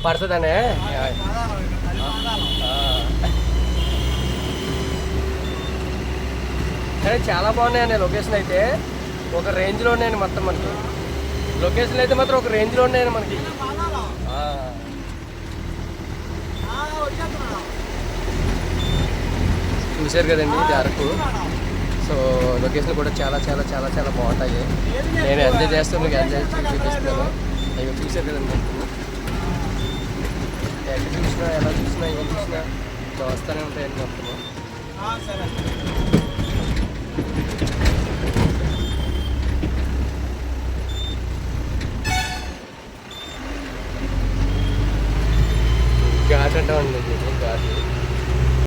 పడుతుందనే. కానీ చాలా బాగున్నాయండి లొకేషన్ అయితే. ఒక రేంజ్లో ఉన్నాయండి మొత్తం మనకి. లొకేషన్ అయితే మాత్రం ఒక రేంజ్లో ఉన్నాయండి మనకి. చూశారు కదండి ఇది అరకు. సో లొకేషన్ కూడా చాలా చాలా చాలా చాలా బాగుంటాయి. నేను ఎంజాయ్ చేస్తాను, మీకు ఎంజాయ్ చూపిస్తాను. అవి చూశారు కదండి. ఎక్కడ చూసినా ఎలా చూసినా ఏం చూసినా వస్తూనే ఉంటాయండి మొత్తము. ఘాట్ అంటామండి.